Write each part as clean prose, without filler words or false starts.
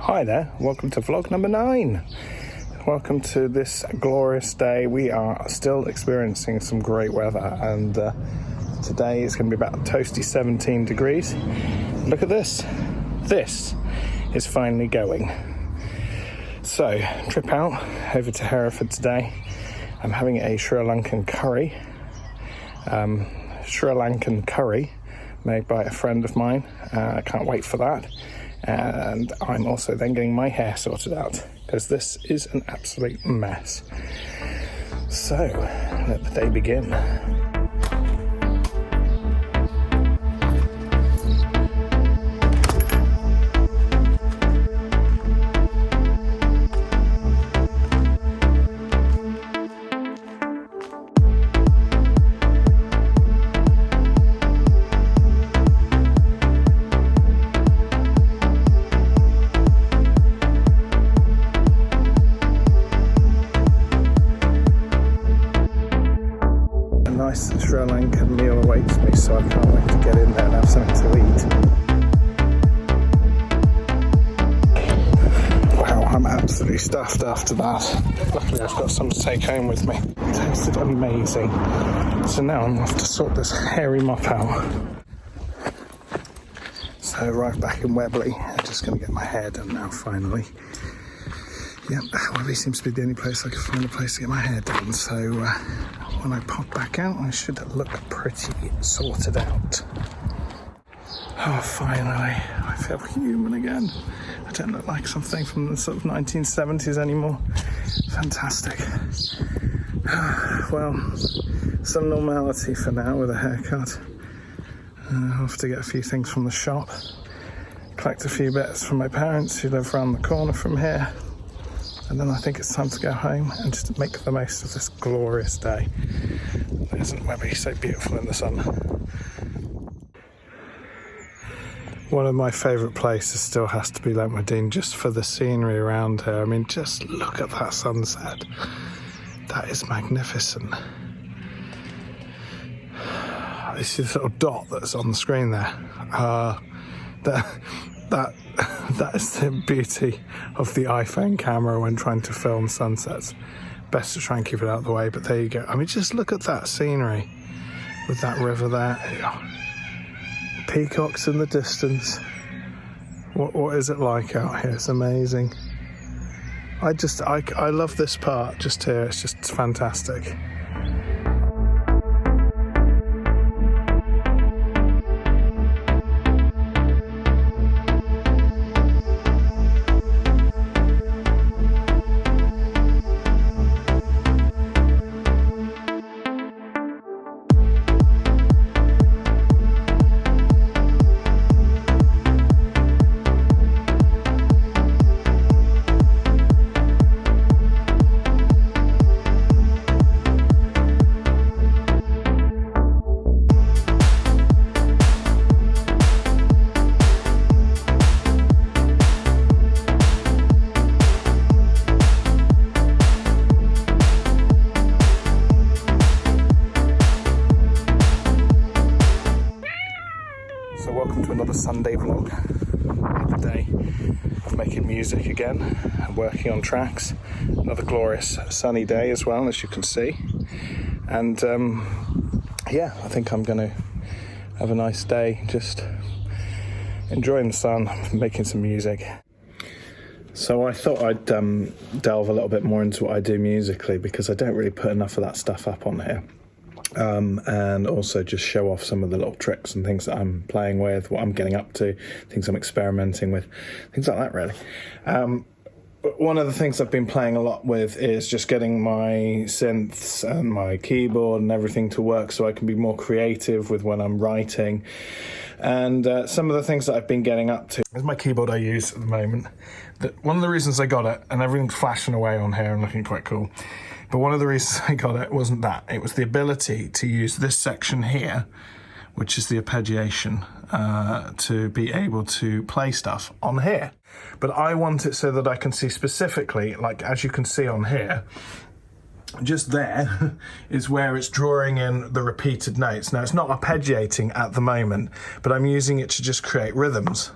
Hi there, welcome to vlog number 9. Welcome to this glorious day. We are still experiencing some great weather, and today it's going to be about a toasty 17 degrees. Look at this. This is finally going. So, trip out over to Hereford today. I'm having a Sri Lankan curry made by a friend of mine. I can't wait for that. And I'm also then getting my hair sorted out because this is an absolute mess. So, let the day begin. Nice Sri Lankan meal awaits me, so I can't wait to get in there and have something to eat. Wow, I'm absolutely stuffed after that. Luckily I've got some to take home with me. It tasted amazing. So now I'm off to sort this hairy mop out. So right back in Webley, I'm just going to get my hair done now finally. Yep, Webley seems to be the only place I can find a place to get my hair done, so when I pop back out, I should look pretty sorted out. Oh, finally, I feel human again. I don't look like something from the sort of 1970s anymore. Fantastic. Well, some normality for now with a haircut. I'll have to get a few things from the shop, collect a few bits from my parents who live around the corner from here. And then I think it's time to go home and just make the most of this glorious day. Isn't Webley so beautiful in the sun? One of my favourite places still has to be Leckmadine, just for the scenery around here. I mean, just look at that sunset. That is magnificent. You see the little dot that's on the screen there? That is the beauty of the iPhone camera when trying to film sunsets. Best to try and keep it out of the way, but there you go. I mean, just look at that scenery with that river there. Peacocks in the distance. What is it like out here? It's amazing. I love this part just here. It's just fantastic. So welcome to another Sunday vlog. Another day of making music again and working on tracks. Another glorious sunny day as well, as you can see. And yeah, I think I'm going to have a nice day just enjoying the sun, making some music. So I thought I'd delve a little bit more into what I do musically, because I don't really put enough of that stuff up on here. And also just show off some of the little tricks and things that I'm playing with, what I'm getting up to, things I'm experimenting with, things like that really. But one of the things I've been playing a lot with is just getting my synths and my keyboard and everything to work so I can be more creative with when I'm writing. And some of the things that I've been getting up to is my keyboard I use at the moment. One of the reasons I got it, and everything's flashing away on here and looking quite cool, but one of the reasons I got it wasn't that. It was the ability to use this section here, which is the arpeggiation, to be able to play stuff on here. But I want it so that I can see specifically, like as you can see on here, just there is where it's drawing in the repeated notes. Now, it's not arpeggiating at the moment, but I'm using it to just create rhythms.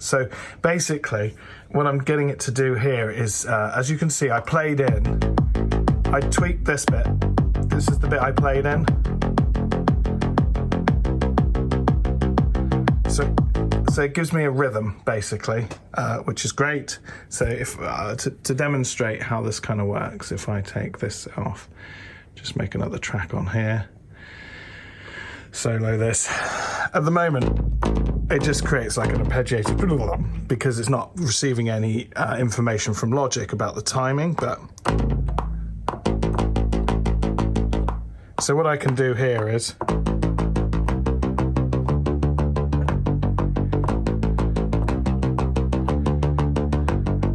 So basically, what I'm getting it to do here is, as you can see, I played in, I tweaked this bit. This is the bit I played in. So it gives me a rhythm, basically, which is great. So if to demonstrate how this kind of works, if I take this off, just make another track on here, solo this. At the moment, it just creates like an arpeggiated because it's not receiving any information from Logic about the timing, but so what I can do here is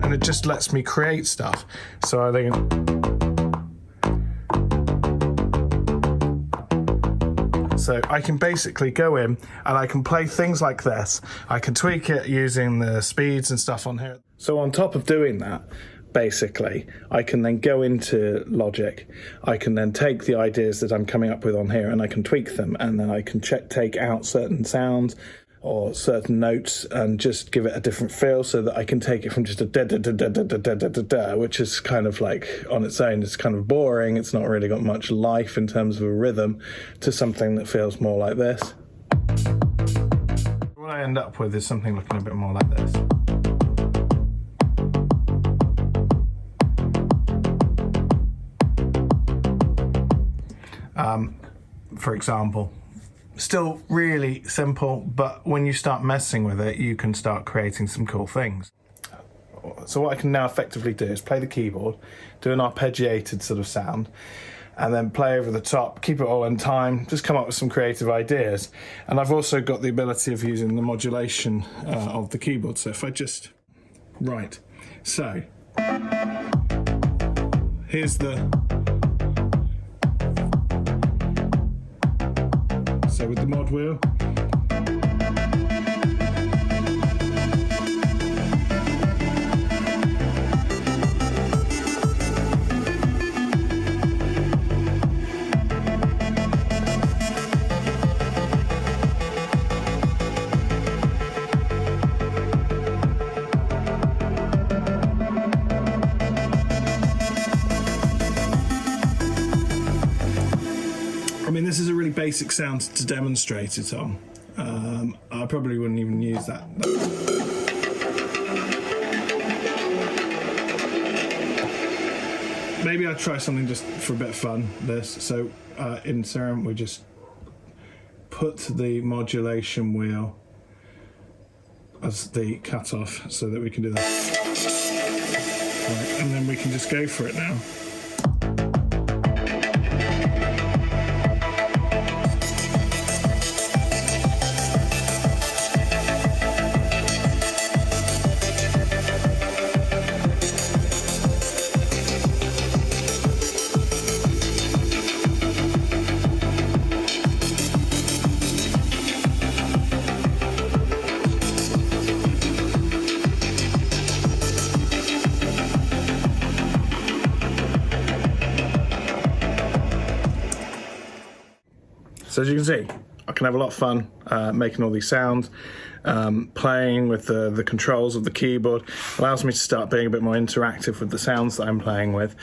and it just lets me create stuff. So I think so I can basically go in and I can play things like this. I can tweak it using the speeds and stuff on here. So on top of doing that, basically, I can then go into Logic. I can then take the ideas that I'm coming up with on here and I can tweak them, and then I can take out certain sounds or certain notes and just give it a different feel, so that I can take it from just a da da da da da da da da da da, which is kind of like on its own, it's kind of boring, it's not really got much life in terms of a rhythm, to something that feels more like this. What I end up with is something looking a bit more like this. For example, still really simple, but when you start messing with it, you can start creating some cool things. So what I can now effectively do is play the keyboard, do an arpeggiated sort of sound, and then play over the top, keep it all in time, just come up with some creative ideas. And I've also got the ability of using the modulation of the keyboard. So if I just, right, so here's so with the mod wheel, I mean, this is a really basic sound to demonstrate it on. I probably wouldn't even use that. Maybe I'd try something just for a bit of fun, this. So in Serum, we just put the modulation wheel as the cutoff so that we can do that. Right, and then we can just go for it now. So as you can see, I can have a lot of fun making all these sounds, playing with the controls of the keyboard. Allows me to start being a bit more interactive with the sounds that I'm playing with.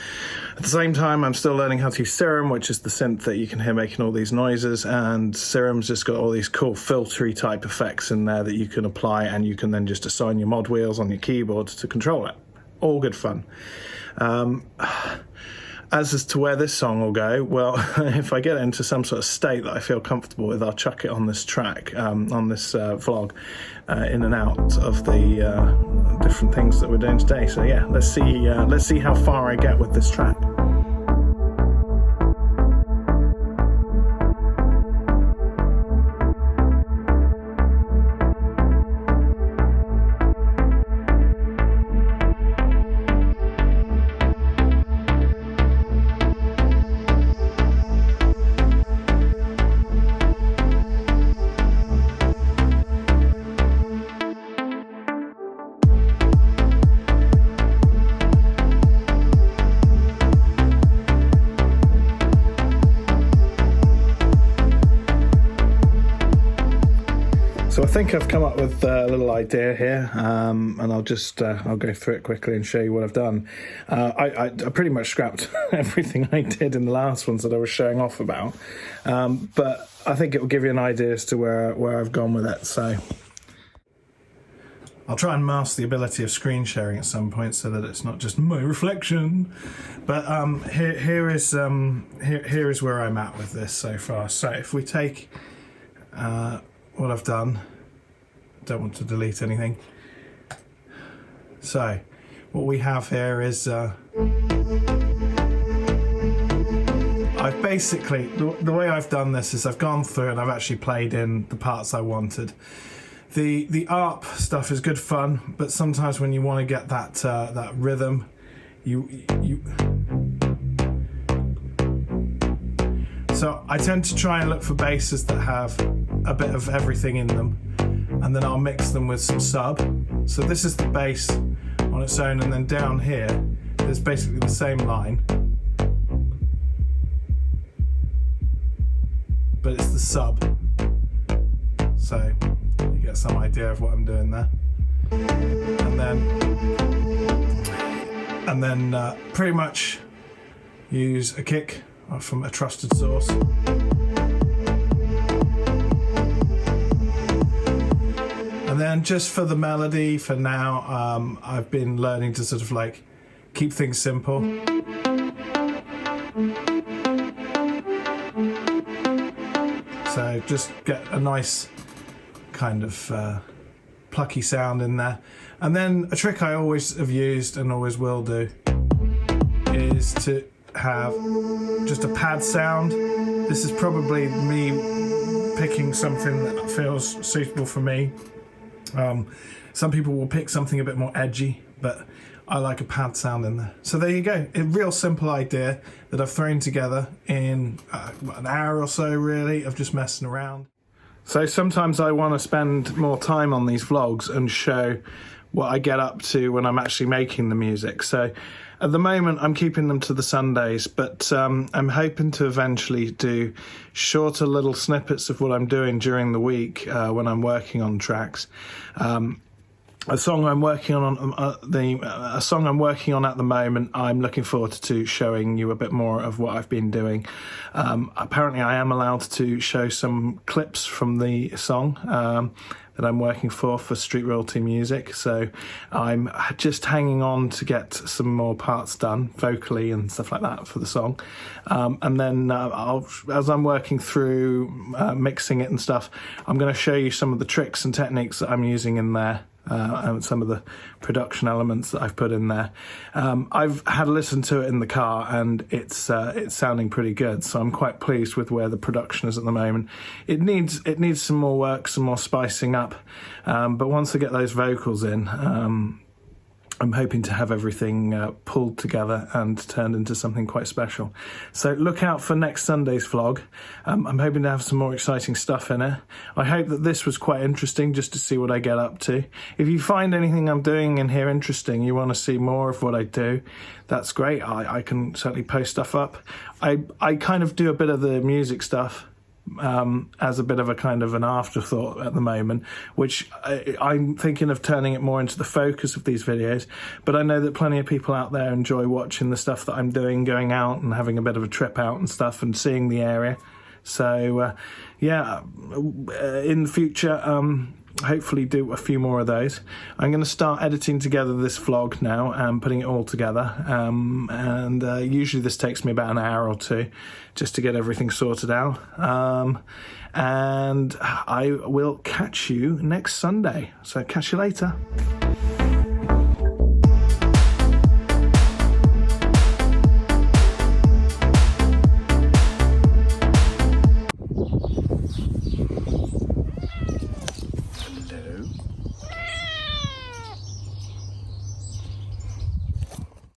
At the same time, I'm still learning how to use Serum, which is the synth that you can hear making all these noises, and Serum's just got all these cool filtery type effects in there that you can apply, and you can then just assign your mod wheels on your keyboard to control it. All good fun. As to where this song will go, well, if I get into some sort of state that I feel comfortable with, I'll chuck it on this track, on this vlog, in and out of the different things that we're doing today. So yeah, let's see how far I get with this track. think I've come up with a little idea here, and I'll go through it quickly and show you what I've done. I pretty much scrapped everything I did in the last ones that I was showing off about, but I think it will give you an idea as to where I've gone with it. So I'll try and master the ability of screen sharing at some point so that it's not just my reflection. But here is where I'm at with this so far. So if we take what I've done, don't want to delete anything. So what we have here is I've basically, the way I've done this is I've gone through and I've actually played in the parts I wanted. The ARP stuff is good fun, but sometimes when you want to get that rhythm, so I tend to try and look for basses that have a bit of everything in them, and then I'll mix them with some sub. So this is the bass on its own, and then down here there's basically the same line, but it's the sub. So you get some idea of what I'm doing there. And then pretty much use a kick from a trusted source. And then just for the melody, for now, I've been learning to sort of like keep things simple. So just get a nice kind of plucky sound in there. And then a trick I always have used and always will do is to have just a pad sound. This is probably me picking something that feels suitable for me. Some people will pick something a bit more edgy, but I like a pad sound in there. So there you go, a real simple idea that I've thrown together in an hour or so really of just messing around. So sometimes I want to spend more time on these vlogs and show what I get up to when I'm actually making the music. So at the moment I'm keeping them to the Sundays, but I'm hoping to eventually do shorter little snippets of what I'm doing during the week when I'm working on tracks. A song I'm working on at the moment, I'm looking forward to showing you a bit more of what I've been doing. Apparently I am allowed to show some clips from the song that I'm working for Street Royalty Music, so I'm just hanging on to get some more parts done vocally and stuff like that for the song, and then as I'm working through mixing it and stuff, I'm going to show you some of the tricks and techniques that I'm using in there. And some of the production elements that I've put in there. I've had a listen to it in the car, and it's sounding pretty good. So I'm quite pleased with where the production is at the moment. It needs some more work, some more spicing up. But once I get those vocals in, I'm hoping to have everything pulled together and turned into something quite special. So look out for next Sunday's vlog. I'm hoping to have some more exciting stuff in it. I hope that this was quite interesting just to see what I get up to. If you find anything I'm doing in here interesting, you want to see more of what I do, that's great. I can certainly post stuff up. I kind of do a bit of the music stuff as a bit of a kind of an afterthought at the moment, which I'm thinking of turning it more into the focus of these videos. But I know that plenty of people out there enjoy watching the stuff that I'm doing, going out and having a bit of a trip out and stuff and seeing the area. So yeah, in the future, hopefully do a few more of those. I'm going to start editing together this vlog now and putting it all together, and usually this takes me about an hour or two just to get everything sorted out, and I will catch you next Sunday, so catch you later.